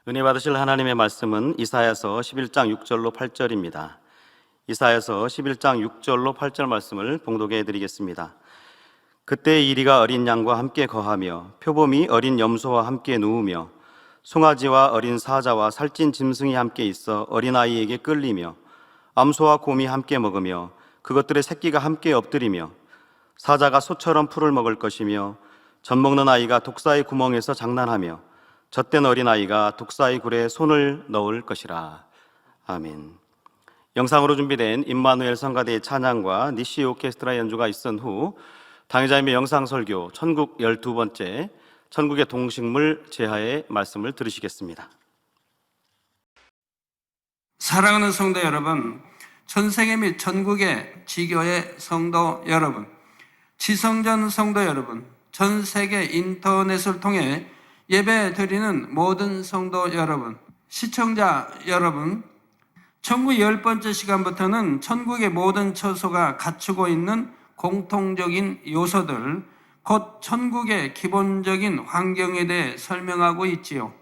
은혜 받으실 하나님의 말씀은 이사야서 11장 6절로 8절입니다. 이사야서 11장 6절로 8절 말씀을 봉독해 드리겠습니다. 그때 이리가 어린 양과 함께 거하며 표범이 어린 염소와 함께 누우며 송아지와 어린 사자와 살찐 짐승이 함께 있어 어린아이에게 끌리며 암소와 곰이 함께 먹으며 그것들의 새끼가 함께 엎드리며 사자가 소처럼 풀을 먹을 것이며 젖 먹는 아이가 독사의 구멍에서 장난하며 젖된 어린아이가 독사의 굴에 손을 넣을 것이라. 아멘. 영상으로 준비된 임마누엘 성가대의 찬양과 니시 오케스트라 연주가 있은 후 당회자님의 영상 설교 천국 12번째 천국의 동식물 제하의 말씀을 들으시겠습니다. 사랑하는 성도 여러분, 전 세계 및 전국의 지교의 성도 여러분, 지성전 성도 여러분, 전 세계 인터넷을 통해 예배 드리는 모든 성도 여러분, 시청자 여러분, 천국 10번째 시간부터는 천국의 모든 처소가 갖추고 있는 공통적인 요소들, 곧 천국의 기본적인 환경에 대해 설명하고 있지요.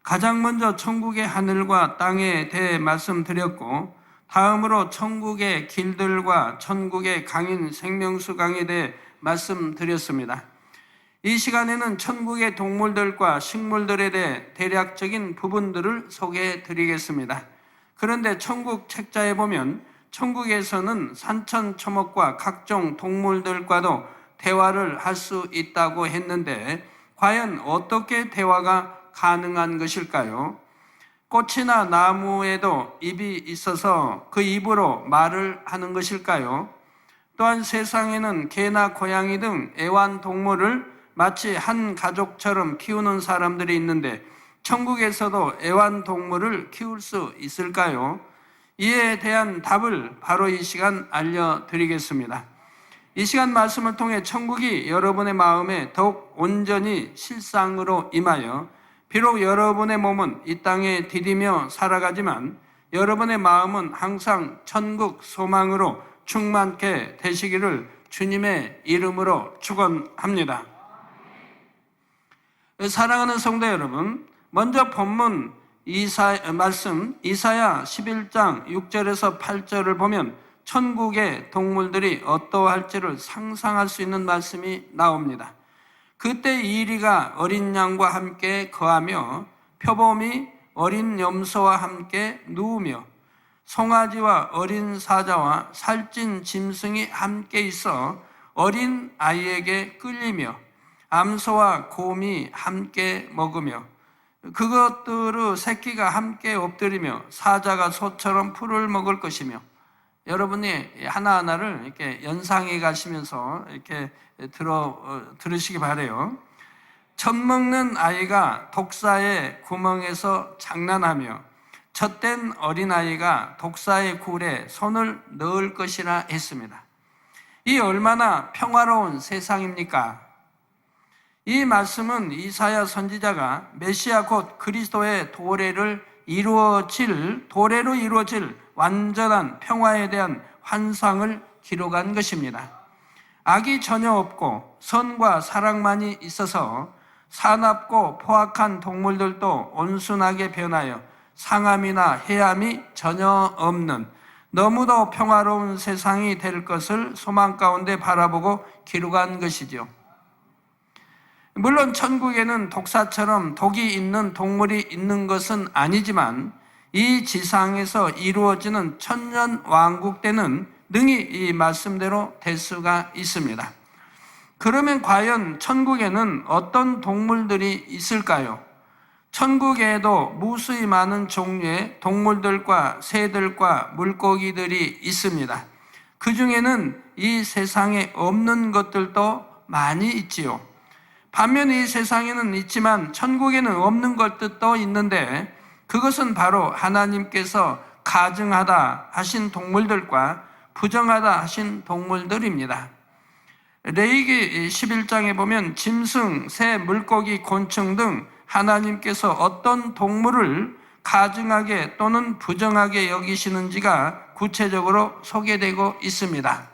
가장 먼저 천국의 하늘과 땅에 대해 말씀드렸고, 다음으로 천국의 길들과 천국의 강인 생명수 강에 대해 말씀드렸습니다. 이 시간에는 천국의 동물들과 식물들에 대해 대략적인 부분들을 소개해 드리겠습니다. 그런데 천국 책자에 보면 천국에서는 산천초목과 각종 동물들과도 대화를 할 수 있다고 했는데 과연 어떻게 대화가 가능한 것일까요? 꽃이나 나무에도 입이 있어서 그 입으로 말을 하는 것일까요? 또한 세상에는 개나 고양이 등 애완동물을 마치 한 가족처럼 키우는 사람들이 있는데 천국에서도 애완동물을 키울 수 있을까요? 이에 대한 답을 바로 이 시간 알려드리겠습니다. 이 시간 말씀을 통해 천국이 여러분의 마음에 더욱 온전히 실상으로 임하여 비록 여러분의 몸은 이 땅에 디디며 살아가지만 여러분의 마음은 항상 천국 소망으로 충만케 되시기를 주님의 이름으로 축원합니다. 사랑하는 성도 여러분, 먼저 본문 말씀 이사야 11장 6절에서 8절을 보면 천국의 동물들이 어떠할지를 상상할 수 있는 말씀이 나옵니다. 그때 이리가 어린 양과 함께 거하며 표범이 어린 염소와 함께 누우며 송아지와 어린 사자와 살찐 짐승이 함께 있어 어린 아이에게 끌리며 암소와 곰이 함께 먹으며 그것들의 새끼가 함께 엎드리며 사자가 소처럼 풀을 먹을 것이며, 여러분이 하나하나를 이렇게 연상해 가시면서 이렇게 들으시기 바라요. 젖 먹는 아이가 독사의 구멍에서 장난하며 젖된 어린아이가 독사의 굴에 손을 넣을 것이라 했습니다. 이 얼마나 평화로운 세상입니까? 이 말씀은 이사야 선지자가 메시아 곧 그리스도의 도래로 이루어질 완전한 평화에 대한 환상을 기록한 것입니다. 악이 전혀 없고 선과 사랑만이 있어서 사납고 포악한 동물들도 온순하게 변하여 상함이나 해함이 전혀 없는 너무도 평화로운 세상이 될 것을 소망 가운데 바라보고 기록한 것이죠. 물론 천국에는 독사처럼 독이 있는 동물이 있는 것은 아니지만 이 지상에서 이루어지는 천년 왕국 때는 능히 이 말씀대로 될 수가 있습니다. 그러면 과연 천국에는 어떤 동물들이 있을까요? 천국에도 무수히 많은 종류의 동물들과 새들과 물고기들이 있습니다. 그 중에는 이 세상에 없는 것들도 많이 있지요. 반면에 이 세상에는 있지만 천국에는 없는 것들도 있는데 그것은 바로 하나님께서 가증하다 하신 동물들과 부정하다 하신 동물들입니다. 레위기 11장에 보면 짐승, 새, 물고기, 곤충 등 하나님께서 어떤 동물을 가증하게 또는 부정하게 여기시는지가 구체적으로 소개되고 있습니다.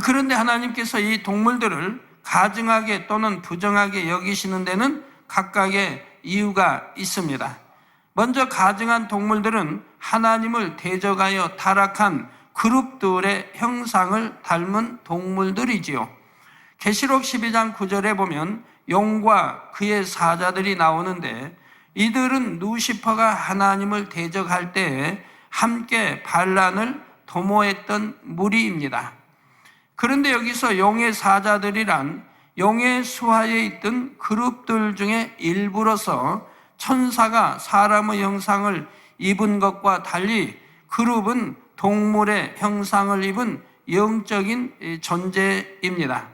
그런데 하나님께서 이 동물들을 가증하게 또는 부정하게 여기시는 데는 각각의 이유가 있습니다. 먼저 가증한 동물들은 하나님을 대적하여 타락한 그룹들의 형상을 닮은 동물들이지요. 계시록 12장 9절에 보면 용과 그의 사자들이 나오는데 이들은 루시퍼가 하나님을 대적할 때에 함께 반란을 도모했던 무리입니다. 그런데 여기서 용의 사자들이란 용의 수하에 있던 그룹들 중에 일부로서 천사가 사람의 형상을 입은 것과 달리 그룹은 동물의 형상을 입은 영적인 존재입니다.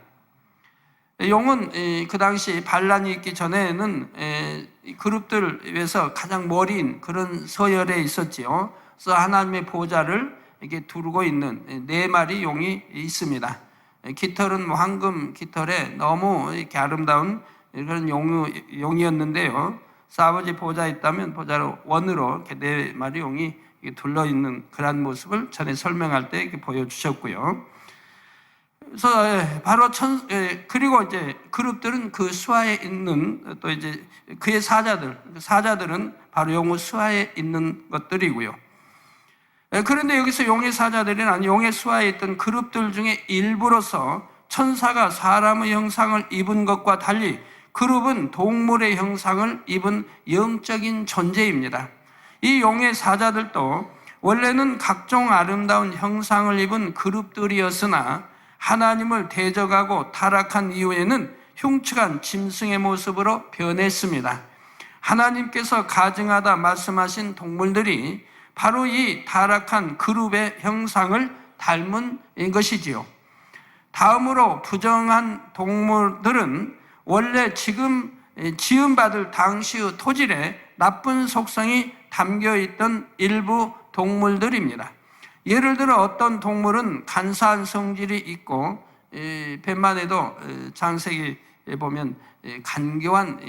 용은 그 당시 반란이 있기 전에는 그룹들에서 가장 머리인 그런 서열에 있었지요. 그래서 하나님의 보좌를 이렇게 두르고 있는 4마리 용이 있습니다. 깃털은 황금 깃털에 너무 이렇게 아름다운 그런 용이었는데요. 그래서 아버지 보좌에 있다면 보좌로 원으로 이렇게 4마리 용이 둘러 있는 그런 모습을 전에 설명할 때 이렇게 보여주셨고요. 그래서 바로 그리고 이제 그룹들은 그 수하에 있는 또 이제 그의 사자들은 바로 용의 수하에 있는 것들이고요. 그런데 여기서 용의 사자들이란 용의 수하에 있던 그룹들 중에 일부로서 천사가 사람의 형상을 입은 것과 달리 그룹은 동물의 형상을 입은 영적인 존재입니다. 이 용의 사자들도 원래는 각종 아름다운 형상을 입은 그룹들이었으나 하나님을 대적하고 타락한 이후에는 흉측한 짐승의 모습으로 변했습니다. 하나님께서 가증하다 말씀하신 동물들이 바로 이 타락한 그룹의 형상을 닮은 것이지요. 다음으로 부정한 동물들은 원래 지금 지음받을 당시의 토질에 나쁜 속성이 담겨있던 일부 동물들입니다. 예를 들어 어떤 동물은 간사한 성질이 있고 뱀만 해도 창세기에 보면 간교한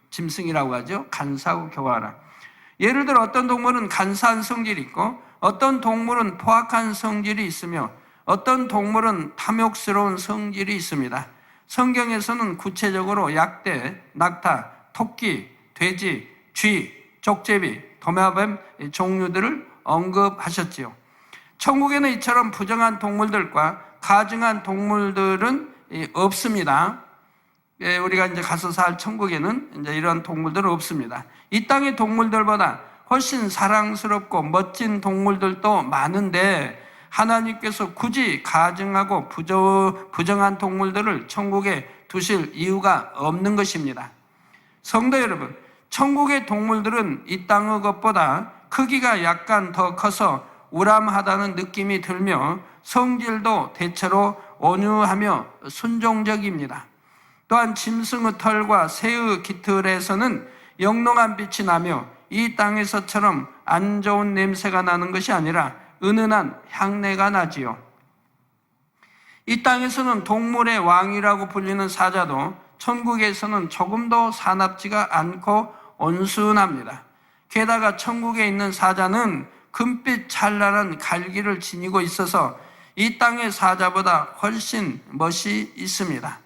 짐승이라고 하죠. 간사하고 교활한. 예를 들어 어떤 동물은 간사한 성질이 있고 어떤 동물은 포악한 성질이 있으며 어떤 동물은 탐욕스러운 성질이 있습니다. 성경에서는 구체적으로 약대, 낙타, 토끼, 돼지, 쥐, 족제비, 도마뱀 종류들을 언급하셨지요. 천국에는 이처럼 부정한 동물들과 가증한 동물들은 없습니다. 우리가 이제 가서 살 천국에는 이제 이런 동물들은 없습니다. 이 땅의 동물들보다 훨씬 사랑스럽고 멋진 동물들도 많은데 하나님께서 굳이 가증하고 부정한 동물들을 천국에 두실 이유가 없는 것입니다. 성도 여러분, 천국의 동물들은 이 땅의 것보다 크기가 약간 더 커서 우람하다는 느낌이 들며 성질도 대체로 온유하며 순종적입니다. 또한 짐승의 털과 새의 깃털에서는 영롱한 빛이 나며 이 땅에서처럼 안 좋은 냄새가 나는 것이 아니라 은은한 향내가 나지요. 이 땅에서는 동물의 왕이라고 불리는 사자도 천국에서는 조금도 사납지가 않고 온순합니다. 게다가 천국에 있는 사자는 금빛 찬란한 갈기를 지니고 있어서 이 땅의 사자보다 훨씬 멋이 있습니다.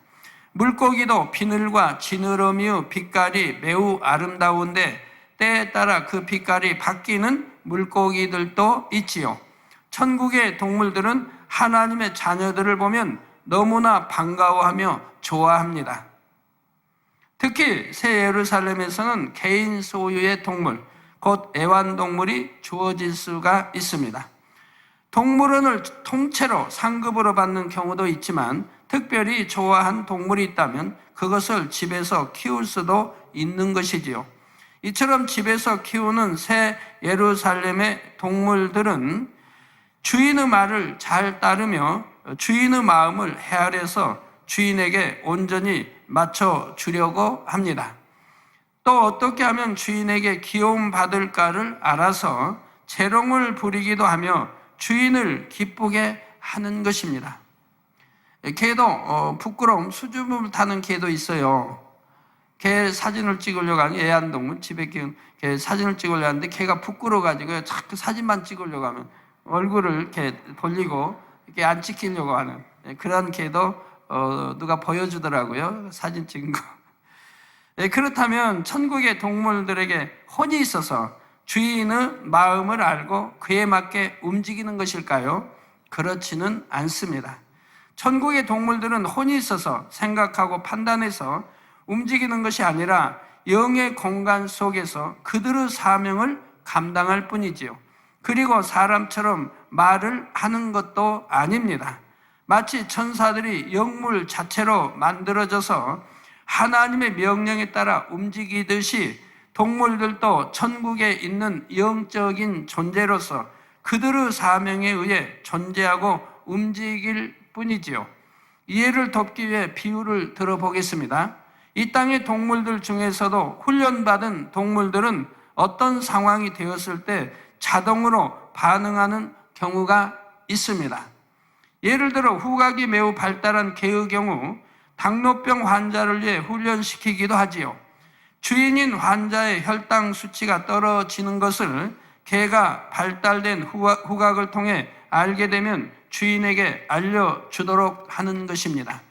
물고기도 비늘과 지느러미의 빛깔이 매우 아름다운데 때에 따라 그 빛깔이 바뀌는 물고기들도 있지요. 천국의 동물들은 하나님의 자녀들을 보면 너무나 반가워하며 좋아합니다. 특히 새 예루살렘에서는 개인 소유의 동물, 곧 애완동물이 주어질 수가 있습니다. 동물원을 통째로 상급으로 받는 경우도 있지만 특별히 좋아한 동물이 있다면 그것을 집에서 키울 수도 있는 것이지요. 이처럼 집에서 키우는 새 예루살렘의 동물들은 주인의 말을 잘 따르며 주인의 마음을 헤아려서 주인에게 온전히 맞춰주려고 합니다. 또 어떻게 하면 주인에게 귀여움 받을까를 알아서 재롱을 부리기도 하며 주인을 기쁘게 하는 것입니다. 개도 부끄러움, 수줍음을 타는 개도 있어요. 개 사진을 찍으려고 하는 애완동물, 집에 키운 개 사진을 찍으려고 하는데 개가 부끄러워가지고 자꾸 사진만 찍으려고 하면 얼굴을 이렇게 돌리고 이렇게 안 찍히려고 하는 그런 개도 누가 보여주더라고요. 사진 찍은 거. 그렇다면 천국의 동물들에게 혼이 있어서 주인의 마음을 알고 그에 맞게 움직이는 것일까요? 그렇지는 않습니다. 천국의 동물들은 혼이 있어서 생각하고 판단해서 움직이는 것이 아니라 영의 공간 속에서 그들의 사명을 감당할 뿐이지요. 그리고 사람처럼 말을 하는 것도 아닙니다. 마치 천사들이 영물 자체로 만들어져서 하나님의 명령에 따라 움직이듯이 동물들도 천국에 있는 영적인 존재로서 그들의 사명에 의해 존재하고 움직일 뿐이지요. 이해를 돕기 위해 비유를 들어보겠습니다. 이 땅의 동물들 중에서도 훈련받은 동물들은 어떤 상황이 되었을 때 자동으로 반응하는 경우가 있습니다. 예를 들어 후각이 매우 발달한 개의 경우 당뇨병 환자를 위해 훈련시키기도 하지요. 주인인 환자의 혈당 수치가 떨어지는 것을 개가 발달된 후각을 통해 알게 되면 주인에게 알려주도록 하는 것입니다.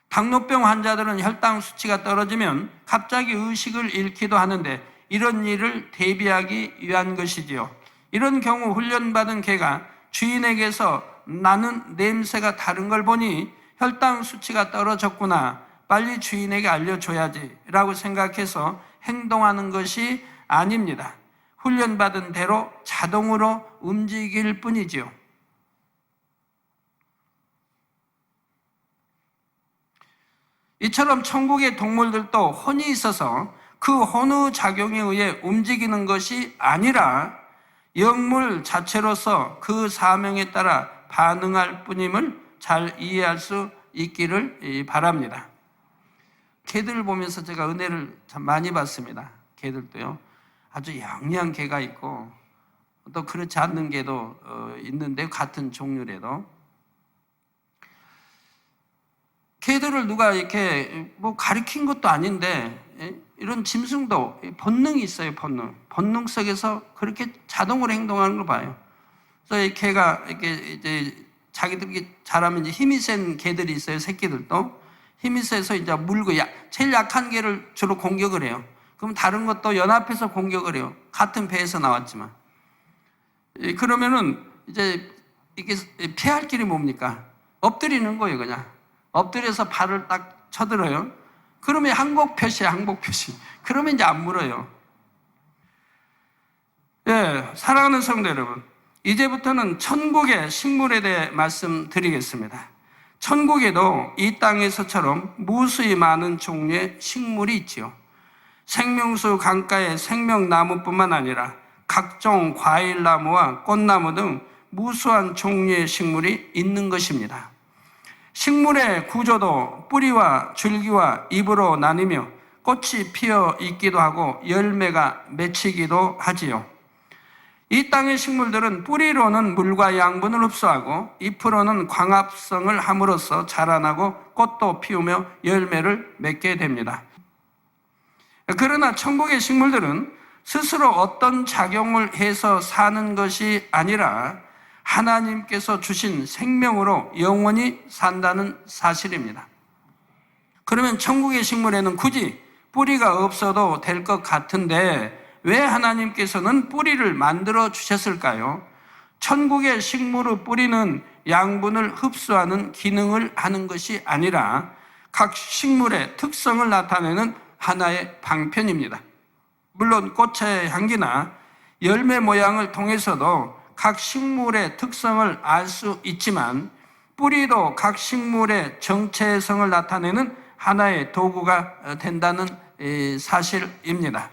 당뇨병 환자들은 혈당 수치가 떨어지면 갑자기 의식을 잃기도 하는데 이런 일을 대비하기 위한 것이지요. 이런 경우 훈련받은 개가 주인에게서 나는 냄새가 다른 걸 보니 혈당 수치가 떨어졌구나, 빨리 주인에게 알려줘야지 라고 생각해서 행동하는 것이 아닙니다. 훈련받은 대로 자동으로 움직일 뿐이지요. 이처럼 천국의 동물들도 혼이 있어서 그 혼의 작용에 의해 움직이는 것이 아니라 영물 자체로서 그 사명에 따라 반응할 뿐임을 잘 이해할 수 있기를 바랍니다. 개들을 보면서 제가 은혜를 참 많이 받습니다. 개들도요. 아주 영리한 개가 있고 또 그렇지 않는 개도 있는데 같은 종류래도 개들을 누가 이렇게 뭐 가르친 것도 아닌데 이런 짐승도 본능이 있어요. 본능 속에서 그렇게 자동으로 행동하는 걸 봐요. 그래서 이 개가 이렇게 이제 자기들이 자라면 이제 힘이 센 개들이 있어요. 새끼들도 힘이 세서 이제 물고 제일 약한 개를 주로 공격을 해요. 그럼 다른 것도 연합해서 공격을 해요. 같은 배에서 나왔지만. 그러면은 이제 이게 피할 길이 뭡니까? 엎드리는 거예요, 그냥. 엎드려서 발을 딱 쳐들어요. 그러면 항복 표시. 그러면 이제 안 물어요. 예, 사랑하는 성도 여러분, 이제부터는 천국의 식물에 대해 말씀드리겠습니다. 천국에도 이 땅에서처럼 무수히 많은 종류의 식물이 있지요. 생명수 강가의 생명나무뿐만 아니라 각종 과일나무와 꽃나무 등 무수한 종류의 식물이 있는 것입니다. 식물의 구조도 뿌리와 줄기와 잎으로 나뉘며 꽃이 피어 있기도 하고 열매가 맺히기도 하지요. 이 땅의 식물들은 뿌리로는 물과 양분을 흡수하고 잎으로는 광합성을 함으로써 자라나고 꽃도 피우며 열매를 맺게 됩니다. 그러나 천국의 식물들은 스스로 어떤 작용을 해서 사는 것이 아니라 하나님께서 주신 생명으로 영원히 산다는 사실입니다. 그러면 천국의 식물에는 굳이 뿌리가 없어도 될 것 같은데 왜 하나님께서는 뿌리를 만들어 주셨을까요? 천국의 식물의 뿌리는 양분을 흡수하는 기능을 하는 것이 아니라 각 식물의 특성을 나타내는 하나의 방편입니다. 물론 꽃의 향기나 열매 모양을 통해서도 각 식물의 특성을 알 수 있지만 뿌리도 각 식물의 정체성을 나타내는 하나의 도구가 된다는 사실입니다.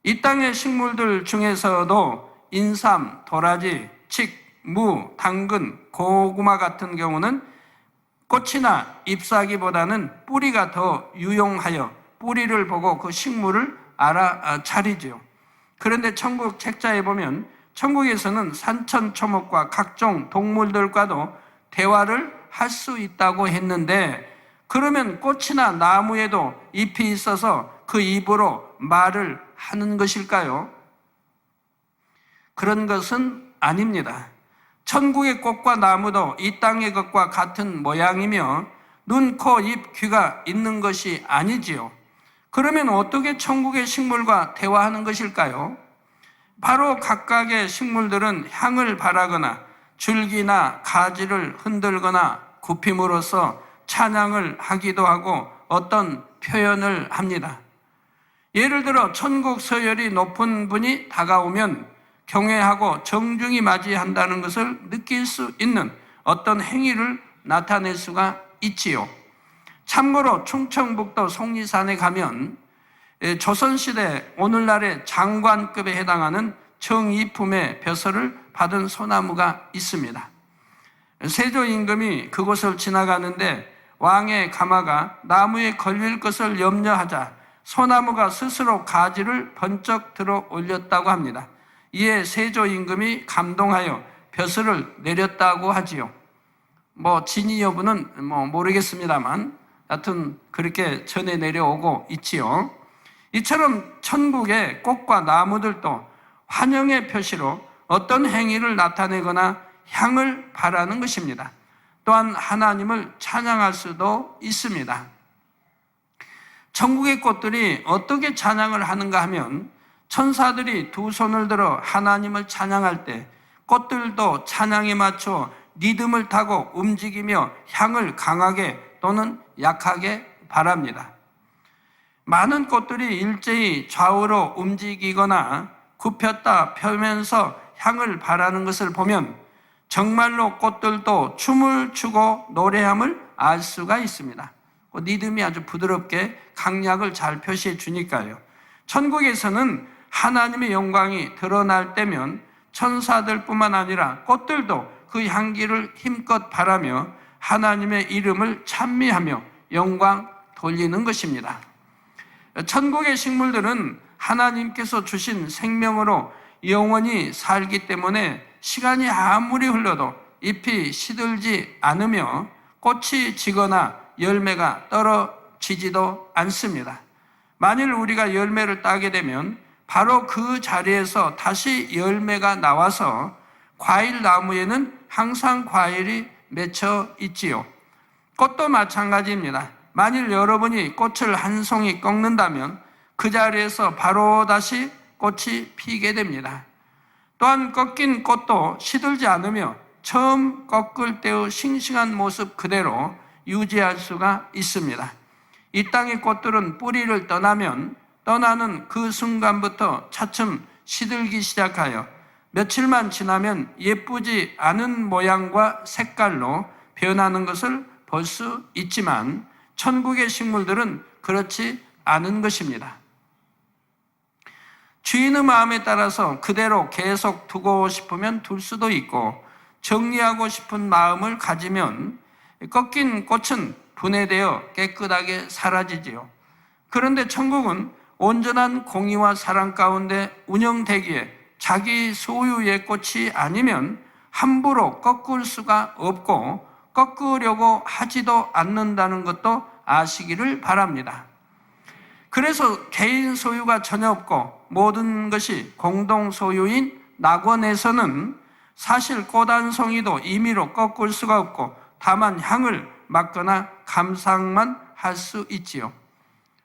이 땅의 식물들 중에서도 인삼, 도라지, 칡, 무, 당근, 고구마 같은 경우는 꽃이나 잎사귀보다는 뿌리가 더 유용하여 뿌리를 보고 그 식물을 알아차리지요. 그런데 천국 책자에 보면 천국에서는 산천초목과 각종 동물들과도 대화를 할 수 있다고 했는데 그러면 꽃이나 나무에도 잎이 있어서 그 잎으로 말을 하는 것일까요? 그런 것은 아닙니다. 천국의 꽃과 나무도 이 땅의 것과 같은 모양이며 눈, 코, 입, 귀가 있는 것이 아니지요. 그러면 어떻게 천국의 식물과 대화하는 것일까요? 바로 각각의 식물들은 향을 발하거나 줄기나 가지를 흔들거나 굽힘으로써 찬양을 하기도 하고 어떤 표현을 합니다. 예를 들어 천국 서열이 높은 분이 다가오면 경외하고 정중히 맞이한다는 것을 느낄 수 있는 어떤 행위를 나타낼 수가 있지요. 참고로 충청북도 속리산에 가면 조선시대 오늘날의 장관급에 해당하는 정이품의 벼슬을 받은 소나무가 있습니다. 세조 임금이 그곳을 지나가는데 왕의 가마가 나무에 걸릴 것을 염려하자 소나무가 스스로 가지를 번쩍 들어 올렸다고 합니다. 이에 세조 임금이 감동하여 벼슬을 내렸다고 하지요. 진위 여부는 모르겠습니다만 하여튼 그렇게 전해 내려오고 있지요. 이처럼 천국의 꽃과 나무들도 환영의 표시로 어떤 행위를 나타내거나 향을 바라는 것입니다. 또한 하나님을 찬양할 수도 있습니다. 천국의 꽃들이 어떻게 찬양을 하는가 하면 천사들이 두 손을 들어 하나님을 찬양할 때 꽃들도 찬양에 맞춰 리듬을 타고 움직이며 향을 강하게 또는 약하게 바랍니다. 많은 꽃들이 일제히 좌우로 움직이거나 굽혔다 펴면서 향을 바라는 것을 보면 정말로 꽃들도 춤을 추고 노래함을 알 수가 있습니다. 리듬이 아주 부드럽게 강약을 잘 표시해 주니까요. 천국에서는 하나님의 영광이 드러날 때면 천사들뿐만 아니라 꽃들도 그 향기를 힘껏 바라며 하나님의 이름을 찬미하며 영광 돌리는 것입니다. 천국의 식물들은 하나님께서 주신 생명으로 영원히 살기 때문에 시간이 아무리 흘러도 잎이 시들지 않으며 꽃이 지거나 열매가 떨어지지도 않습니다. 만일 우리가 열매를 따게 되면 바로 그 자리에서 다시 열매가 나와서 과일 나무에는 항상 과일이 맺혀 있지요. 꽃도 마찬가지입니다. 만일 여러분이 꽃을 한 송이 꺾는다면 그 자리에서 바로 다시 꽃이 피게 됩니다. 또한 꺾인 꽃도 시들지 않으며 처음 꺾을 때의 싱싱한 모습 그대로 유지할 수가 있습니다. 이 땅의 꽃들은 뿌리를 떠나면 떠나는 그 순간부터 차츰 시들기 시작하여 며칠만 지나면 예쁘지 않은 모양과 색깔로 변하는 것을 볼 수 있지만 천국의 식물들은 그렇지 않은 것입니다. 주인의 마음에 따라서 그대로 계속 두고 싶으면 둘 수도 있고 정리하고 싶은 마음을 가지면 꺾인 꽃은 분해되어 깨끗하게 사라지지요. 그런데 천국은 온전한 공의와 사랑 가운데 운영되기에 자기 소유의 꽃이 아니면 함부로 꺾을 수가 없고 꺾으려고 하지도 않는다는 것도 아시기를 바랍니다. 그래서 개인 소유가 전혀 없고 모든 것이 공동 소유인 낙원에서는 사실 꽃 한 송이도 임의로 꺾을 수가 없고 다만 향을 맡거나 감상만 할 수 있지요.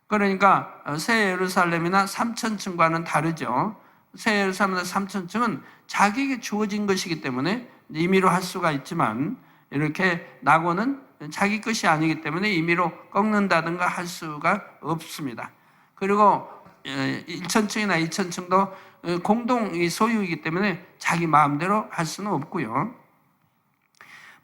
그러니까 새 예루살렘이나 삼천층과는 다르죠. 새 예루살렘이나 삼천층은 자기에게 주어진 것이기 때문에 임의로 할 수가 있지만 이렇게 낙원은 자기 것이 아니기 때문에 임의로 꺾는다든가 할 수가 없습니다. 그리고 1천층이나 2천층도 공동 소유이기 때문에 자기 마음대로 할 수는 없고요.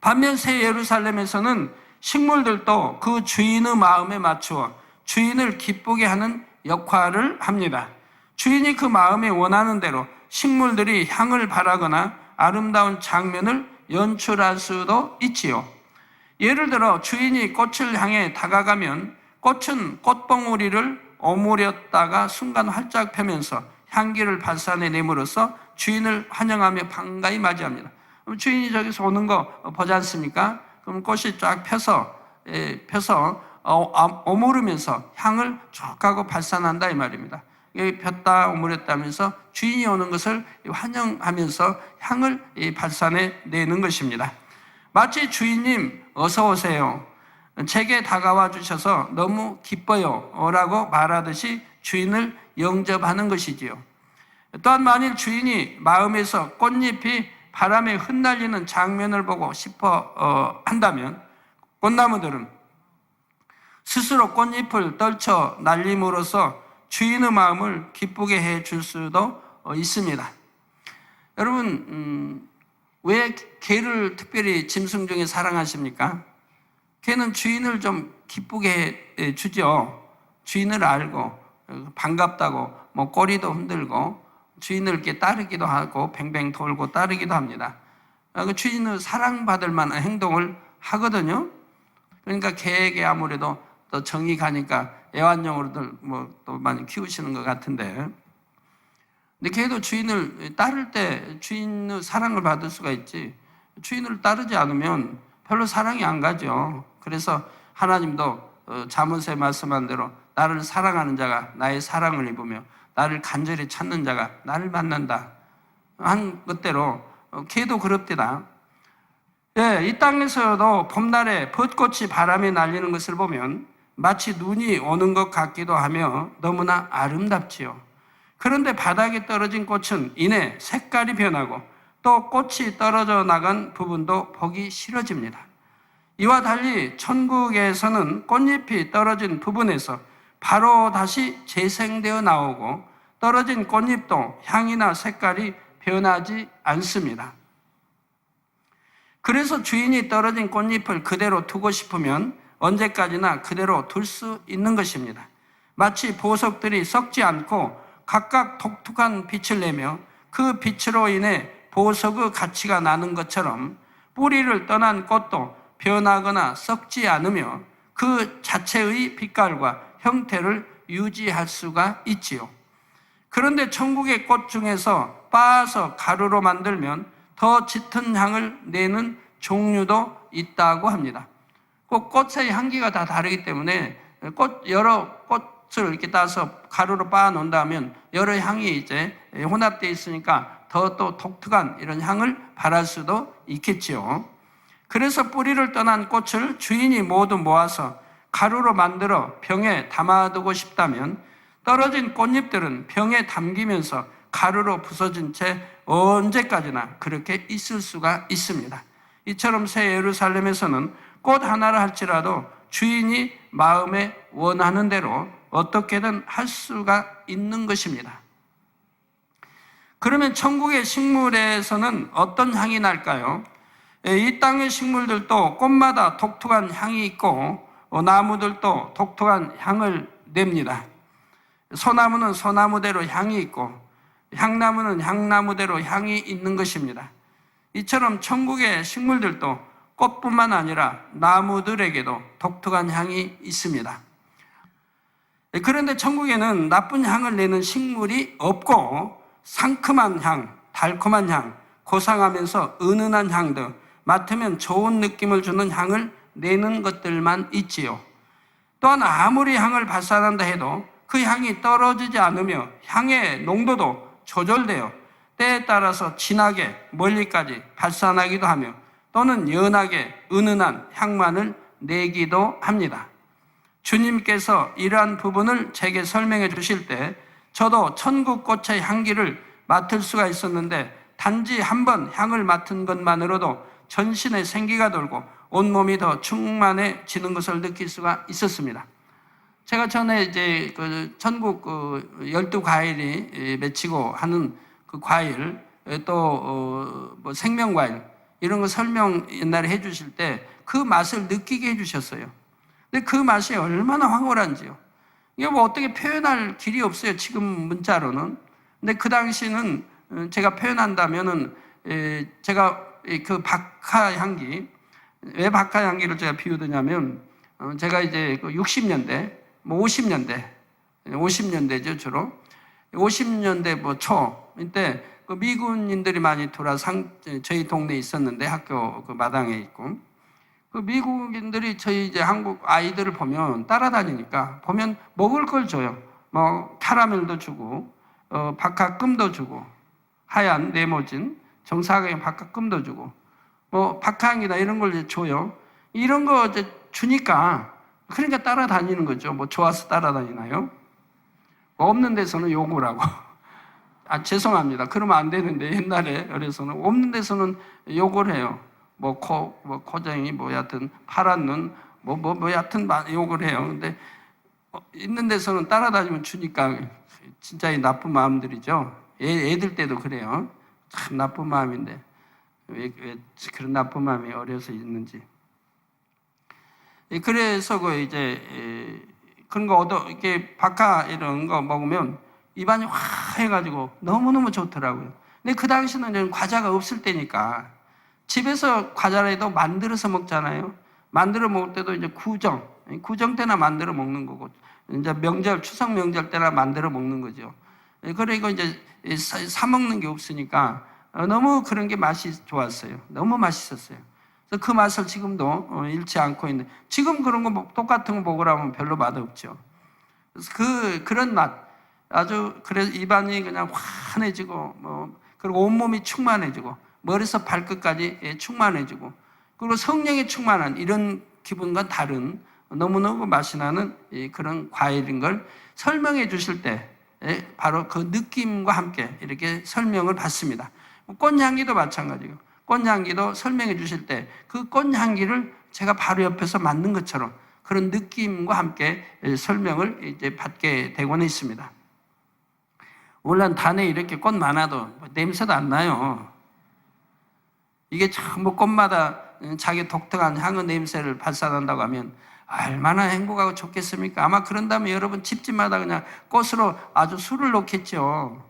반면 새 예루살렘에서는 식물들도 그 주인의 마음에 맞추어 주인을 기쁘게 하는 역할을 합니다. 주인이 그 마음에 원하는 대로 식물들이 향을 발하거나 아름다운 장면을 연출할 수도 있지요. 예를 들어 주인이 꽃을 향해 다가가면 꽃은 꽃봉우리를 오므렸다가 순간 활짝 펴면서 향기를 발산해냄으로써 주인을 환영하며 반가이 맞이합니다. 그럼 주인이 저기서 오는 거 보지 않습니까? 그럼 꽃이 쫙 펴서 오므르면서 향을 쭉 하고 발산한다 이 말입니다. 폈다 오므렸다 하면서 주인이 오는 것을 환영하면서 향을 발산해 내는 것입니다. 마치 주인님 어서 오세요. 제게 다가와 주셔서 너무 기뻐요 라고 말하듯이 주인을 영접하는 것이지요. 또한 만일 주인이 마음에서 꽃잎이 바람에 흩날리는 장면을 보고 싶어 한다면 꽃나무들은 스스로 꽃잎을 떨쳐 날림으로써 주인의 마음을 기쁘게 해줄 수도 있습니다. 여러분, 왜 개를 특별히 짐승 중에 사랑하십니까? 개는 주인을 좀 기쁘게 해주죠. 주인을 알고 반갑다고 뭐 꼬리도 흔들고 주인을 이렇게 따르기도 하고 뱅뱅 돌고 따르기도 합니다. 그 주인을 사랑받을 만한 행동을 하거든요. 그러니까 개에게 아무래도 또 정이 가니까 애완용으로들 뭐 또 많이 키우시는 것 같은데, 근데 개도 주인을 따를 때 주인의 사랑을 받을 수가 있지, 주인을 따르지 않으면 별로 사랑이 안 가죠. 그래서 하나님도 잠언서에 말씀한 대로 나를 사랑하는 자가 나의 사랑을 입으며 나를 간절히 찾는 자가 나를 만난다 한 것대로 개도 그렇디다. 예, 이 땅에서도 봄날에 벚꽃이 바람에 날리는 것을 보면 마치 눈이 오는 것 같기도 하며 너무나 아름답지요. 그런데 바닥에 떨어진 꽃은 이내 색깔이 변하고 또 꽃이 떨어져 나간 부분도 보기 싫어집니다. 이와 달리 천국에서는 꽃잎이 떨어진 부분에서 바로 다시 재생되어 나오고 떨어진 꽃잎도 향이나 색깔이 변하지 않습니다. 그래서 주인이 떨어진 꽃잎을 그대로 두고 싶으면 언제까지나 그대로 둘 수 있는 것입니다. 마치 보석들이 썩지 않고 각각 독특한 빛을 내며 그 빛으로 인해 보석의 가치가 나는 것처럼 뿌리를 떠난 꽃도 변하거나 썩지 않으며 그 자체의 빛깔과 형태를 유지할 수가 있지요. 그런데 천국의 꽃 중에서 빻아서 가루로 만들면 더 짙은 향을 내는 종류도 있다고 합니다. 그 꽃의 향기가 다 다르기 때문에 여러 꽃을 이렇게 따서 가루로 빻아 놓는다면 여러 향이 이제 혼합되어 있으니까 더 또 독특한 이런 향을 발할 수도 있겠지요. 그래서 뿌리를 떠난 꽃을 주인이 모두 모아서 가루로 만들어 병에 담아두고 싶다면 떨어진 꽃잎들은 병에 담기면서 가루로 부서진 채 언제까지나 그렇게 있을 수가 있습니다. 이처럼 새 예루살렘에서는 꽃 하나를 할지라도 주인이 마음에 원하는 대로 어떻게든 할 수가 있는 것입니다. 그러면 천국의 식물에서는 어떤 향이 날까요? 이 땅의 식물들도 꽃마다 독특한 향이 있고 나무들도 독특한 향을 냅니다. 소나무는 소나무대로 향이 있고 향나무는 향나무대로 향이 있는 것입니다. 이처럼 천국의 식물들도 꽃뿐만 아니라 나무들에게도 독특한 향이 있습니다. 그런데 천국에는 나쁜 향을 내는 식물이 없고 상큼한 향, 달콤한 향, 고상하면서 은은한 향 등 맡으면 좋은 느낌을 주는 향을 내는 것들만 있지요. 또한 아무리 향을 발산한다 해도 그 향이 떨어지지 않으며 향의 농도도 조절되어 때에 따라서 진하게 멀리까지 발산하기도 하며 또는 연하게 은은한 향만을 내기도 합니다. 주님께서 이러한 부분을 제게 설명해 주실 때 저도 천국 꽃의 향기를 맡을 수가 있었는데 단지 한 번 향을 맡은 것만으로도 전신에 생기가 돌고 온몸이 더 충만해지는 것을 느낄 수가 있었습니다. 제가 전에 이제 그 천국 12과일이 맺히고 하는 그 과일, 또 뭐 생명과일 이런 거 설명 옛날에 해 주실 때 그 맛을 느끼게 해 주셨어요. 근데 그 맛이 얼마나 황홀한지요. 이게 뭐 어떻게 표현할 길이 없어요, 지금 문자로는. 근데 그 당시는 제가 표현한다면은 제가 그 박하 향기, 왜 박하 향기를 제가 비유드냐면 제가 이제 60년대, 뭐 50년대죠 주로. 50년대 뭐 초 이때 그 미군인들이 많이 저희 동네에 있었는데 학교 그 마당에 있고 그 미국인들이 저희 이제 한국 아이들을 보면 따라다니니까 보면 먹을 걸 줘요. 뭐 캐러멜도 주고 박하금도 주고 하얀 네모진 정사각형 박하금도 주고 뭐 박하향이나 이런 걸 줘요. 이런 거 이제 주니까 그러니까 따라다니는 거죠. 뭐 좋아서 따라다니나요? 없는 데서는 욕을 하고 죄송합니다. 그러면 안 되는데 옛날에 그래서는 없는 데서는 욕을 해요. 뭐 코쟁이, 뭐 여하튼 파란 눈, 뭐 여하튼 욕을 해요. 근데 있는 데서는 따라다니면 주니까 진짜 이 나쁜 마음들이죠. 애들 때도 그래요. 참 나쁜 마음인데 왜 그런 나쁜 마음이 어려서 있는지. 그래서 이제 그런 거 이렇게 박하 이런 거 먹으면 입안이 화해가지고 너무너무 좋더라고요. 근데 그 당시는 과자가 없을 때니까 집에서 과자라도 만들어서 먹잖아요. 만들어 먹을 때도 이제 구정 때나 만들어 먹는 거고, 이제 추석 명절 때나 만들어 먹는 거죠. 그리고 이제 사 먹는 게 없으니까 너무 그런 게 맛이 좋았어요. 너무 맛있었어요. 그래서 그 맛을 지금도 잃지 않고 있는. 지금 그런 거 똑같은 거 먹으라면 별로 맛없죠. 그래서 그런 맛, 아주 그래서 입안이 그냥 환해지고 그리고 온몸이 충만해지고 머리에서 발끝까지 충만해지고, 그리고 성령이 충만한 이런 기분과 다른 너무너무 맛이 나는 그런 과일인 걸 설명해 주실 때 바로 그 느낌과 함께 이렇게 설명을 받습니다. 꽃향기도 마찬가지고, 꽃향기도 설명해 주실 때 그 꽃향기를 제가 바로 옆에서 맡는 것처럼 그런 느낌과 함께 설명을 이제 받게 되고는 있습니다. 물론 단에 이렇게 꽃 많아도 냄새도 안 나요. 이게 전부 꽃마다 자기 독특한 향의 냄새를 발산한다고 하면 얼마나 행복하고 좋겠습니까? 아마 그런다면 여러분 집집마다 그냥 꽃으로 아주 술을 놓겠죠.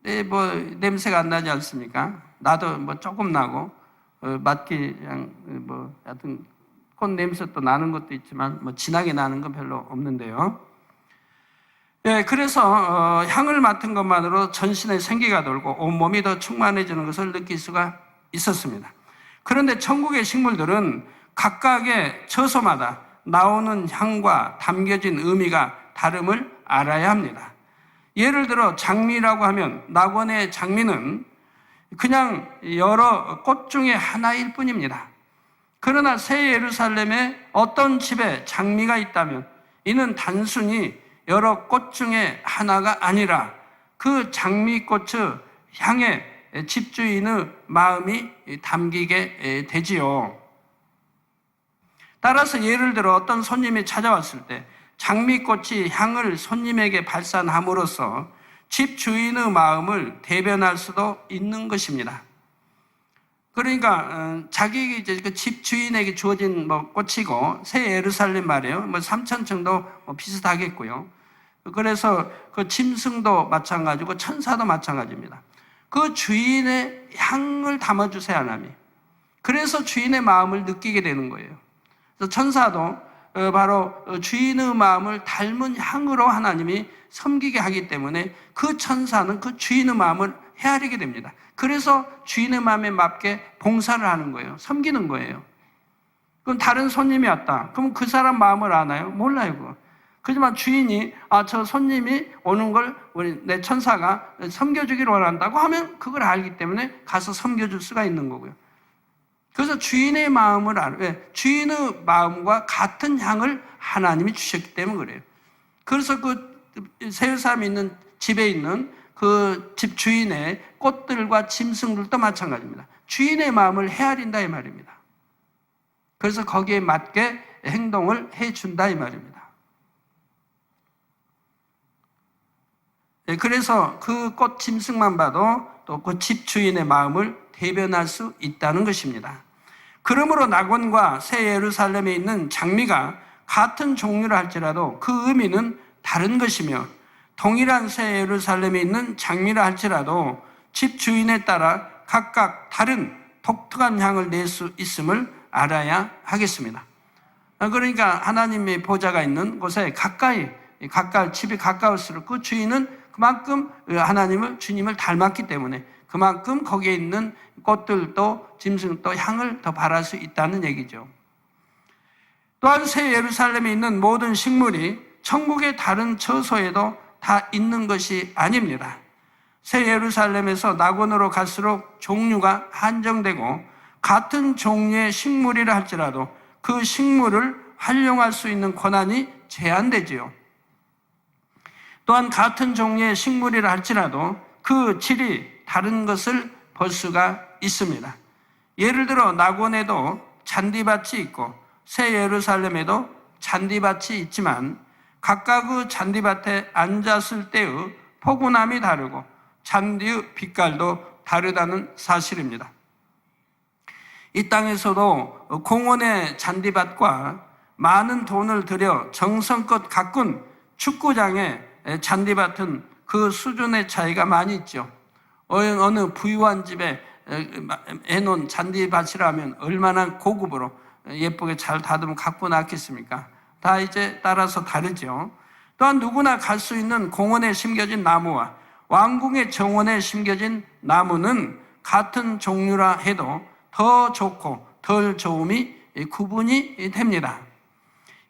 네, 냄새가 안 나지 않습니까? 나도 조금 나고, 맡기, 그냥, 하여튼, 꽃 냄새 또 나는 것도 있지만, 진하게 나는 건 별로 없는데요. 예, 그래서, 향을 맡은 것만으로 전신에 생기가 돌고 온몸이 더 충만해지는 것을 느낄 수가 있었습니다. 그런데 천국의 식물들은 각각의 처소마다 나오는 향과 담겨진 의미가 다름을 알아야 합니다. 예를 들어 장미라고 하면 낙원의 장미는 그냥 여러 꽃 중에 하나일 뿐입니다. 그러나 새 예루살렘의 어떤 집에 장미가 있다면 이는 단순히 여러 꽃 중에 하나가 아니라 그 장미꽃의 향에 집주인의 마음이 담기게 되지요. 따라서 예를 들어 어떤 손님이 찾아왔을 때 장미꽃이 향을 손님에게 발산함으로써 집주인의 마음을 대변할 수도 있는 것입니다. 그러니까 자기 이제 그 집주인에게 주어진 꽃이고 새 예루살렘 말이에요. 3,000층도 비슷하겠고요. 그래서 그 짐승도 마찬가지고 천사도 마찬가지입니다. 그 주인의 향을 담아주세요, 하나님이. 그래서 주인의 마음을 느끼게 되는 거예요. 그래서 천사도 바로 주인의 마음을 닮은 향으로 하나님이 섬기게 하기 때문에 그 천사는 그 주인의 마음을 헤아리게 됩니다. 그래서 주인의 마음에 맞게 봉사를 하는 거예요. 섬기는 거예요. 그럼 다른 손님이 왔다. 그럼 그 사람 마음을 아나요? 몰라요, 그거. 그렇지만 주인이 저 손님이 오는 걸 내 천사가 섬겨주기를 원한다고 하면 그걸 알기 때문에 가서 섬겨줄 수가 있는 거고요. 그래서 주인의 마음을 왜? 주인의 마음과 같은 향을 하나님이 주셨기 때문에 그래요. 그래서 그 새 예루살렘에 있는 집에 있는 그 집 주인의 꽃들과 짐승들도 마찬가지입니다. 주인의 마음을 헤아린다 이 말입니다. 그래서 거기에 맞게 행동을 해준다 이 말입니다. 그래서 그 꽃 짐승만 봐도 또 그 집 주인의 마음을 대변할 수 있다는 것입니다. 그러므로 낙원과 새 예루살렘에 있는 장미가 같은 종류라 할지라도 그 의미는 다른 것이며 동일한 새 예루살렘에 있는 장미라 할지라도 집 주인에 따라 각각 다른 독특한 향을 낼 수 있음을 알아야 하겠습니다. 그러니까 하나님의 보좌가 있는 곳에 가까이 집이 가까울수록 그 주인은 그만큼 하나님을 주님을 닮았기 때문에 그만큼 거기에 있는 꽃들도 짐승도 향을 더 발할 수 있다는 얘기죠. 또한 새 예루살렘에 있는 모든 식물이 천국의 다른 처소에도 다 있는 것이 아닙니다. 새 예루살렘에서 낙원으로 갈수록 종류가 한정되고 같은 종류의 식물이라 할지라도 그 식물을 활용할 수 있는 권한이 제한되지요. 또한 같은 종류의 식물이라 할지라도 그 질이 다른 것을 볼 수가 있습니다. 예를 들어 낙원에도 잔디밭이 있고 새 예루살렘에도 잔디밭이 있지만 각각의 잔디밭에 앉았을 때의 포근함이 다르고 잔디의 빛깔도 다르다는 사실입니다. 이 땅에서도 공원의 잔디밭과 많은 돈을 들여 정성껏 가꾼 축구장의 잔디밭은 그 수준의 차이가 많이 있죠. 어느 부유한 집에 해놓은 잔디밭이라면 얼마나 고급으로 예쁘게 잘 다듬어 갖고 놨겠습니까? 다 이제 따라서 다르죠. 또한 누구나 갈 수 있는 공원에 심겨진 나무와 왕궁의 정원에 심겨진 나무는 같은 종류라 해도 더 좋고 덜 좋음이 구분이 됩니다.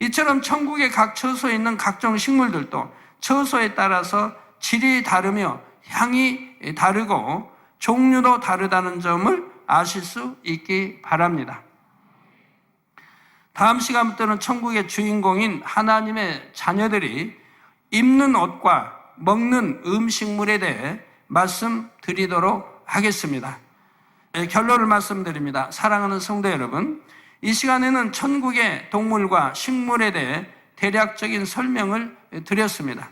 이처럼 천국의 각 처소에 있는 각종 식물들도 처소에 따라서 질이 다르며 향이 다르고 종류도 다르다는 점을 아실 수 있기 바랍니다. 다음 시간부터는 천국의 주인공인 하나님의 자녀들이 입는 옷과 먹는 음식물에 대해 말씀드리도록 하겠습니다. 결론을 말씀드립니다. 사랑하는 성도 여러분, 이 시간에는 천국의 동물과 식물에 대해 대략적인 설명을 드렸습니다.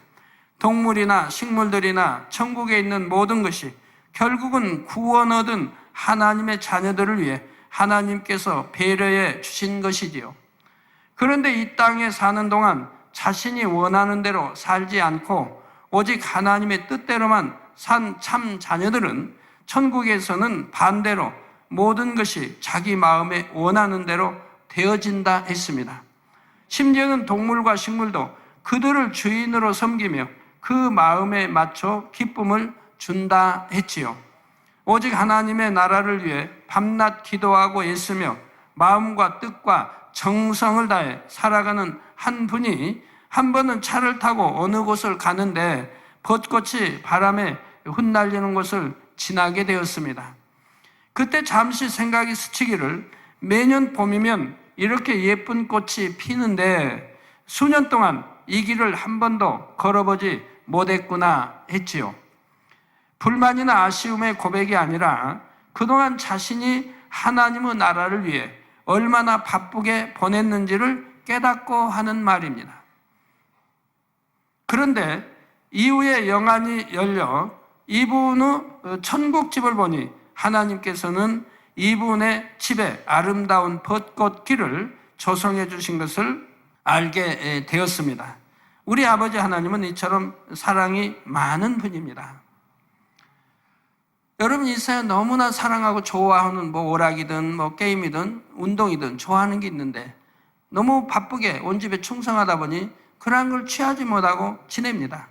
동물이나 식물들이나 천국에 있는 모든 것이 결국은 구원 얻은 하나님의 자녀들을 위해 하나님께서 배려해 주신 것이지요. 그런데 이 땅에 사는 동안 자신이 원하는 대로 살지 않고 오직 하나님의 뜻대로만 산 참 자녀들은 천국에서는 반대로 모든 것이 자기 마음에 원하는 대로 되어진다 했습니다. 심지어는 동물과 식물도 그들을 주인으로 섬기며 그 마음에 맞춰 기쁨을 준다 했지요. 오직 하나님의 나라를 위해 밤낮 기도하고 애쓰며 마음과 뜻과 정성을 다해 살아가는 한 분이 한 번은 차를 타고 어느 곳을 가는데 벚꽃이 바람에 흩날리는 곳을 지나게 되었습니다. 그때 잠시 생각이 스치기를 매년 봄이면 이렇게 예쁜 꽃이 피는데 수년 동안 이 길을 한 번도 걸어보지 못했구나 했지요. 불만이나 아쉬움의 고백이 아니라 그동안 자신이 하나님의 나라를 위해 얼마나 바쁘게 보냈는지를 깨닫고 하는 말입니다. 그런데 이후에 영안이 열려 이분의 천국집을 보니 하나님께서는 이분의 집에 아름다운 벚꽃길을 조성해 주신 것을 알게 되었습니다. 우리 아버지 하나님은 이처럼 사랑이 많은 분입니다. 여러분, 이 세상 너무나 사랑하고 좋아하는 오락이든 게임이든 운동이든 좋아하는 게 있는데 너무 바쁘게 온 집에 충성하다 보니 그런 걸 취하지 못하고 지냅니다.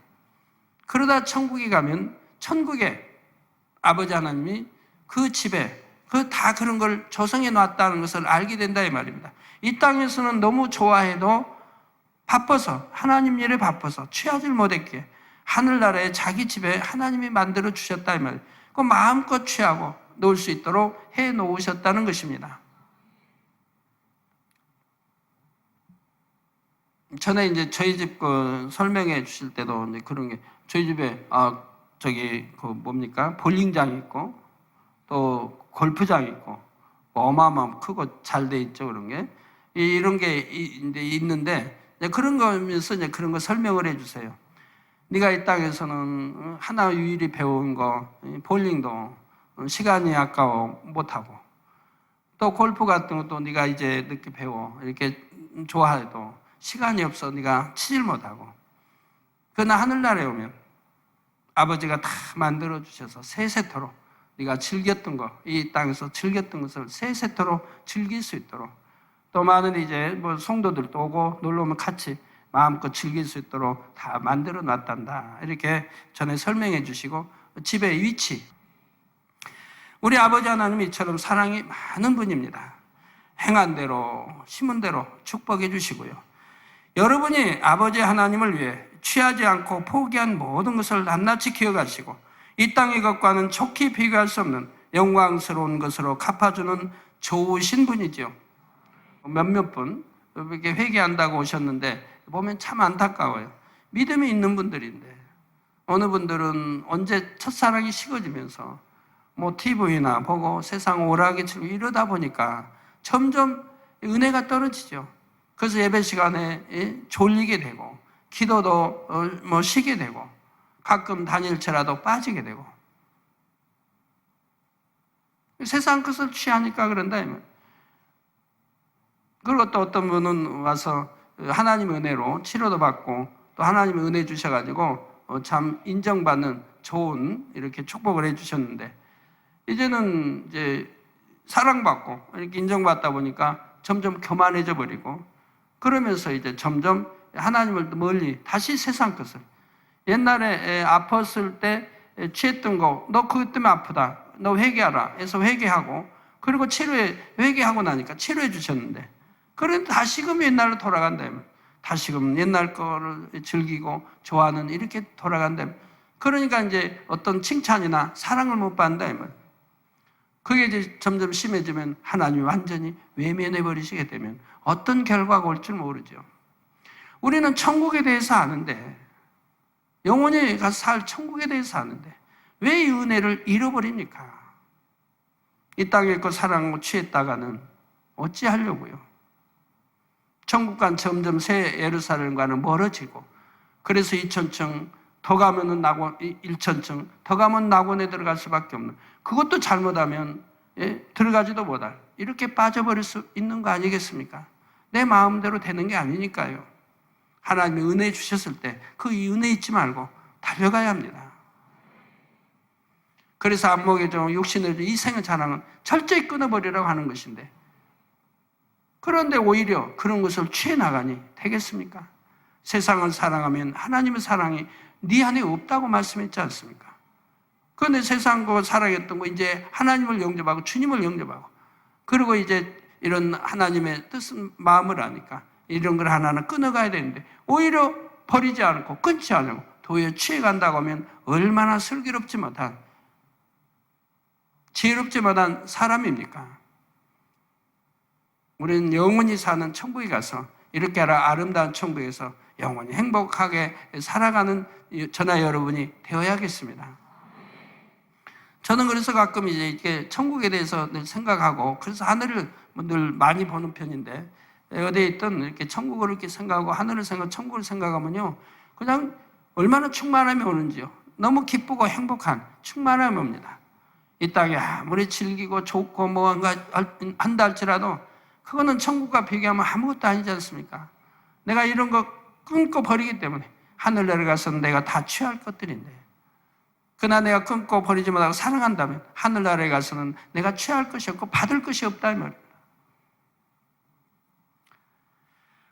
그러다 천국에 가면 천국의 아버지 하나님이 그 집에 다 그런 걸 조성해 놨다는 것을 알게 된다 이 말입니다. 이 땅에서는 너무 좋아해도 바빠서 하나님 일에 바빠서 취하지 못했기에 하늘나라에 자기 집에 하나님이 만들어 주셨다 이 말이에요. 그 마음껏 취하고 놀 수 있도록 해 놓으셨다는 것입니다. 전에 이제 저희 집 설명해 주실 때도 이제 그런 게 저희 집에 볼링장이 있고 또 골프장이 있고 어마어마하고 크고 잘 돼 있죠. 그런 게 이런 게 이제 있는데 그런 거면서 이제 그런 거 설명을 해 주세요. 네가 이 땅에서는 하나 유일히 배운 거 볼링도 시간이 아까워 못하고 또 골프 같은 것도 네가 이제 늦게 배워 이렇게 좋아해도 시간이 없어 네가 치질 못하고 그러나 하늘나라에 오면 아버지가 다 만들어 주셔서 세세토록 네가 즐겼던 거, 이 땅에서 즐겼던 것을 세세토록 즐길 수 있도록 또 많은 이제 성도들도 오고 놀러 오면 같이 마음껏 즐길 수 있도록 다 만들어 놨단다. 이렇게 전에 설명해 주시고 집의 위치. 우리 아버지 하나님이 이처럼 사랑이 많은 분입니다. 행한 대로 심은 대로 축복해 주시고요. 여러분이 아버지 하나님을 위해 취하지 않고 포기한 모든 것을 낱낱이 기억하시고 이 땅의 것과는 촉히 비교할 수 없는 영광스러운 것으로 갚아주는 좋으신 분이죠. 몇몇 분 이렇게 회개한다고 오셨는데 보면 참 안타까워요. 믿음이 있는 분들인데 어느 분들은 언제 첫사랑이 식어지면서 뭐 TV나 보고 세상 오락에 치고 이러다 보니까 점점 은혜가 떨어지죠. 그래서 예배 시간에 졸리게 되고 기도도 뭐 쉬게 되고 가끔 단일체라도 빠지게 되고 세상 것을 취하니까 그런다. 그리고 또 어떤 분은 와서 하나님 은혜로 치료도 받고 또 하나님 은혜 주셔가지고 참 인정받는 좋은 이렇게 축복을 해주셨는데 이제는 이제 사랑받고 이렇게 인정받다 보니까 점점 교만해져 버리고 그러면서 이제 점점 하나님을 멀리 다시 세상 것을 옛날에 아팠을 때 취했던 거 너 그것 때문에 아프다 너 회개하라 해서 회개하고 그리고 회개하고 나니까 치료해 주셨는데 그런데 다시금 옛날로 돌아간다면 다시금 옛날 거를 즐기고 좋아하는 이렇게 돌아간다면 그러니까 이제 어떤 칭찬이나 사랑을 못 받는다면 그게 이제 점점 심해지면 하나님이 완전히 외면해 버리시게 되면 어떤 결과가 올 줄 모르죠. 우리는 천국에 대해서 아는데 영원히 가서 살 천국에 대해서 아는데 왜 이 은혜를 잃어버립니까? 이 땅에 그 사랑을 취했다가는 어찌하려고요? 천국과는 점점 새 예루살렘과는 멀어지고 그래서 2000층 더 가면은 낙원 1000층 더 가면 낙원에 들어갈 수밖에 없는 그것도 잘못하면 들어가지도 못할 이렇게 빠져버릴 수 있는 거 아니겠습니까? 내 마음대로 되는 게 아니니까요. 하나님이 은혜 주셨을 때 그 은혜 잊지 말고 달려가야 합니다. 그래서 안목의 종 육신의 이 생의 자랑은 철저히 끊어버리라고 하는 것인데 그런데 오히려 그런 것을 취해 나가니 되겠습니까? 세상을 사랑하면 하나님의 사랑이 네 안에 없다고 말씀했지 않습니까? 그런데 세상 거 사랑했던 거 이제 하나님을 영접하고 주님을 영접하고 그리고 이제 이런 하나님의 뜻은 마음을 아니까 이런 걸 하나는 끊어가야 되는데 오히려 버리지 않고 끊지 않고 도리어 취해간다고 하면 얼마나 슬기롭지 못한 지혜롭지 못한 사람입니까? 우리는 영원히 사는 천국에 가서 이렇게 아름다운 천국에서 영원히 행복하게 살아가는 저나 여러분이 되어야겠습니다. 저는 그래서 가끔 이제 이렇게 천국에 대해서 늘 생각하고 그래서 하늘을 늘 많이 보는 편인데 어디에 있든 이렇게 천국을 이렇게 생각하고 하늘을 생각하고 천국을 생각하면요 그냥 얼마나 충만함이 오는지요. 너무 기쁘고 행복한 충만함이 옵니다. 이 땅에 아무리 즐기고 좋고 뭔가 한다 할지라도 그거는 천국과 비교하면 아무것도 아니지 않습니까? 내가 이런 거 끊고 버리기 때문에 하늘 내려가서는 내가 다 취할 것들인데 그러나 내가 끊고 버리지 못하고 사랑한다면 하늘나라에 가서는 내가 취할 것이 없고 받을 것이 없다 이 말입니다.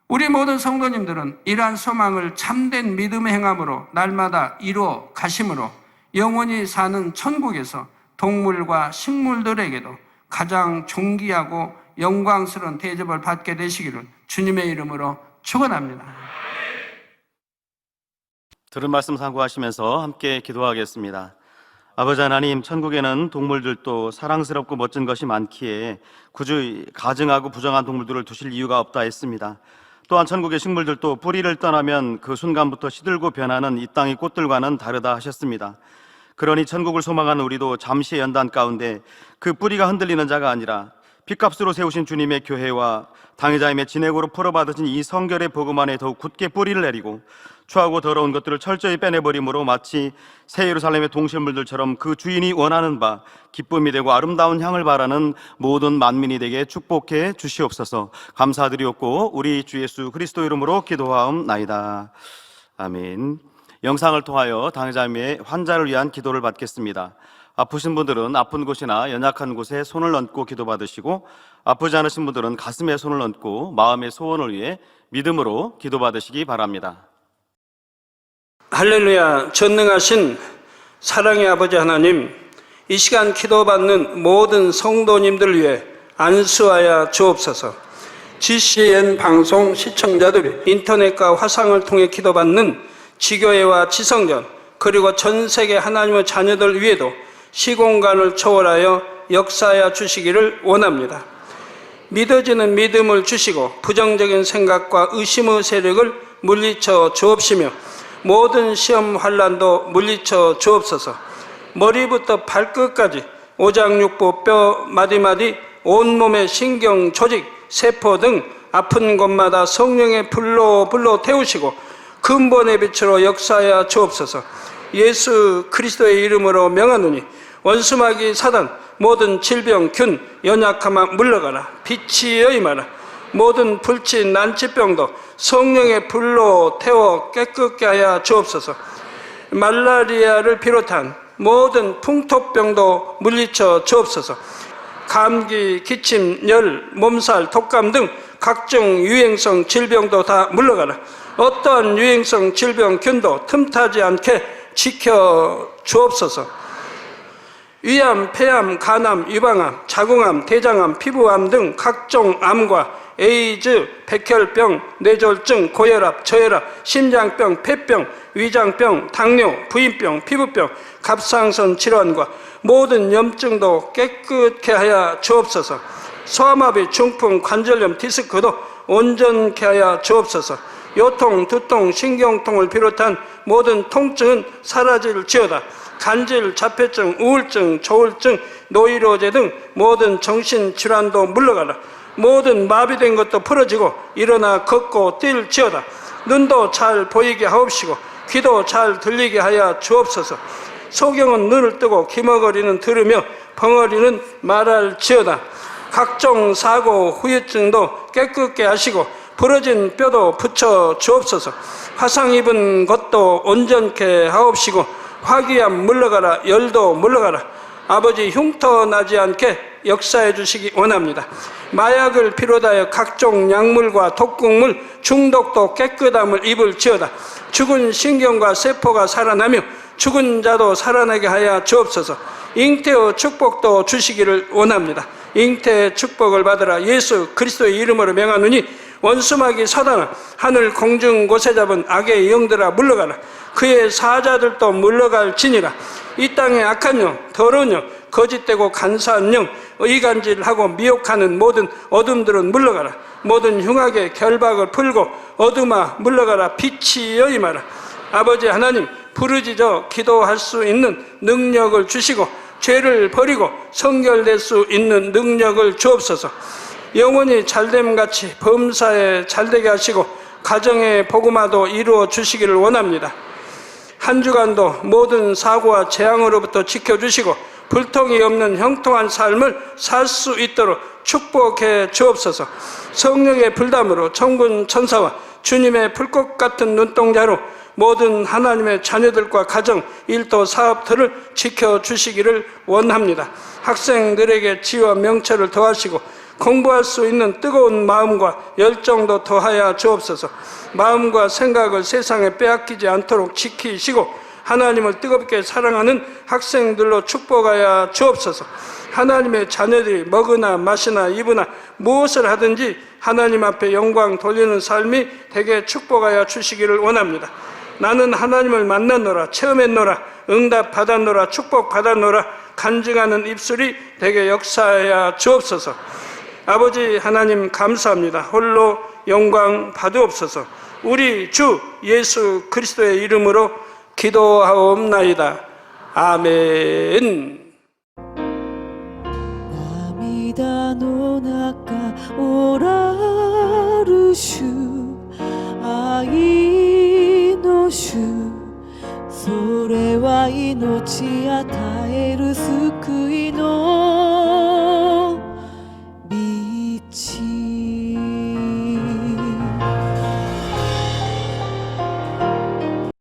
우리 모든 성도님들은 이러한 소망을 참된 믿음의 행함으로 날마다 이루어 가심으로 영원히 사는 천국에서 동물과 식물들에게도 가장 존귀하고 영광스러운 대접을 받게 되시기를 주님의 이름으로 축원합니다. 들은 말씀 상고하시면서 함께 기도하겠습니다. 아버지 하나님, 천국에는 동물들도 사랑스럽고 멋진 것이 많기에 굳이 가증하고 부정한 동물들을 두실 이유가 없다 했습니다. 또한 천국의 식물들도 뿌리를 떠나면 그 순간부터 시들고 변하는 이 땅의 꽃들과는 다르다 하셨습니다. 그러니 천국을 소망하는 우리도 잠시의 연단 가운데 그 뿌리가 흔들리는 자가 아니라 핏값으로 세우신 주님의 교회와 당회자임의 진액으로 풀어받으신 이 성결의 복음 안에 더욱 굳게 뿌리를 내리고 추하고 더러운 것들을 철저히 빼내버림으로 마치 새 예루살렘의 동실물들처럼 그 주인이 원하는 바 기쁨이 되고 아름다운 향을 바라는 모든 만민이 되게 축복해 주시옵소서. 감사드리옵고 우리 주 예수 그리스도 이름으로 기도하옵나이다. 아멘. 영상을 통하여 당회자님의 환자를 위한 기도를 받겠습니다. 아프신 분들은 아픈 곳이나 연약한 곳에 손을 얹고 기도받으시고 아프지 않으신 분들은 가슴에 손을 얹고 마음의 소원을 위해 믿음으로 기도받으시기 바랍니다. 할렐루야. 전능하신 사랑의 아버지 하나님, 이 시간 기도받는 모든 성도님들 위해 안수하여 주옵소서. GCN 방송 시청자들이 인터넷과 화상을 통해 기도받는 지교회와 지성전 그리고 전 세계 하나님의 자녀들 위에도 시공간을 초월하여 역사하여 주시기를 원합니다. 믿어지는 믿음을 주시고 부정적인 생각과 의심의 세력을 물리쳐 주옵시며 모든 시험 환난도 물리쳐 주옵소서. 머리부터 발끝까지 오장육부 뼈 마디마디 온몸의 신경 조직 세포 등 아픈 곳마다 성령의 불로 태우시고 근본의 빛으로 역사하여 주옵소서. 예수 그리스도의 이름으로 명하노니 원수마귀 사단 모든 질병 균 연약함아 물러가라. 빛이여 임하라. 모든 불치 난치병도 성령의 불로 태워 깨끗게 하여 주옵소서. 말라리아를 비롯한 모든 풍토병도 물리쳐 주옵소서. 감기, 기침, 열, 몸살, 독감 등 각종 유행성 질병도 다 물러가라. 어떠한 유행성 질병균도 틈타지 않게 지켜 주옵소서. 위암, 폐암, 간암, 유방암, 자궁암, 대장암, 피부암 등 각종 암과 에이즈, 백혈병, 뇌졸중, 고혈압, 저혈압, 심장병, 폐병, 위장병, 당뇨, 부인병, 피부병, 갑상선 질환과 모든 염증도 깨끗게 하여 주옵소서. 소아마비, 중풍, 관절염, 디스크도 온전케 하여 주옵소서. 요통, 두통, 신경통을 비롯한 모든 통증은 사라질지어다. 간질, 자폐증, 우울증, 조울증, 노이로제 등 모든 정신질환도 물러가라. 모든 마비된 것도 풀어지고 일어나 걷고 뛸지어다. 눈도 잘 보이게 하옵시고 귀도 잘 들리게 하여 주옵소서. 소경은 눈을 뜨고 기머거리는 들으며 벙어리는 말할지어다. 각종 사고, 후유증도 깨끗게 하시고 부러진 뼈도 붙여 주옵소서. 화상 입은 것도 온전케 하옵시고 화기암 물러가라. 열도 물러가라. 아버지 흉터 나지 않게 역사해 주시기 원합니다. 마약을 비롯하여 각종 약물과 독극물 중독도 깨끗함을 입을지어다. 죽은 신경과 세포가 살아나며 죽은 자도 살아나게 하여 주옵소서. 잉태의 축복도 주시기를 원합니다. 잉태의 축복을 받으라. 예수 그리스도의 이름으로 명하노니 원수마귀 사단아 하늘 공중 곳에 잡은 악의 영들아 물러가라. 그의 사자들도 물러갈지니라. 이 땅의 악한 영, 더러운 영, 거짓되고 간사한 영, 의간질하고 미혹하는 모든 어둠들은 물러가라. 모든 흉악의 결박을 풀고 어둠아 물러가라. 빛이여 임하라. 아버지 하나님, 부르짖어 기도할 수 있는 능력을 주시고 죄를 버리고 성결될 수 있는 능력을 주옵소서. 영원히 잘됨같이 범사에 잘되게 하시고 가정의 복음화도 이루어 주시기를 원합니다. 한 주간도 모든 사고와 재앙으로부터 지켜주시고 불통이 없는 형통한 삶을 살 수 있도록 축복해 주옵소서. 성령의 불담으로 천군 천사와 주님의 불꽃 같은 눈동자로 모든 하나님의 자녀들과 가정, 일도, 사업들을 지켜주시기를 원합니다. 학생들에게 지혜와 명철을 더하시고 공부할 수 있는 뜨거운 마음과 열정도 더하여 주옵소서. 마음과 생각을 세상에 빼앗기지 않도록 지키시고 하나님을 뜨겁게 사랑하는 학생들로 축복하여 주옵소서. 하나님의 자녀들이 먹으나 마시나 입으나 무엇을 하든지 하나님 앞에 영광 돌리는 삶이 되게 축복하여 주시기를 원합니다. 나는 하나님을 만났노라, 체험했노라, 응답 받았노라, 축복 받았노라 간증하는 입술이 되게 역사하여 주옵소서. 아버지 하나님 감사합니다. 홀로 영광 받으옵소서. 우리 주 예수 그리스도의 이름으로 기도하옵나이다. 아멘. 涙の中おらる主愛の主それは命与える救いの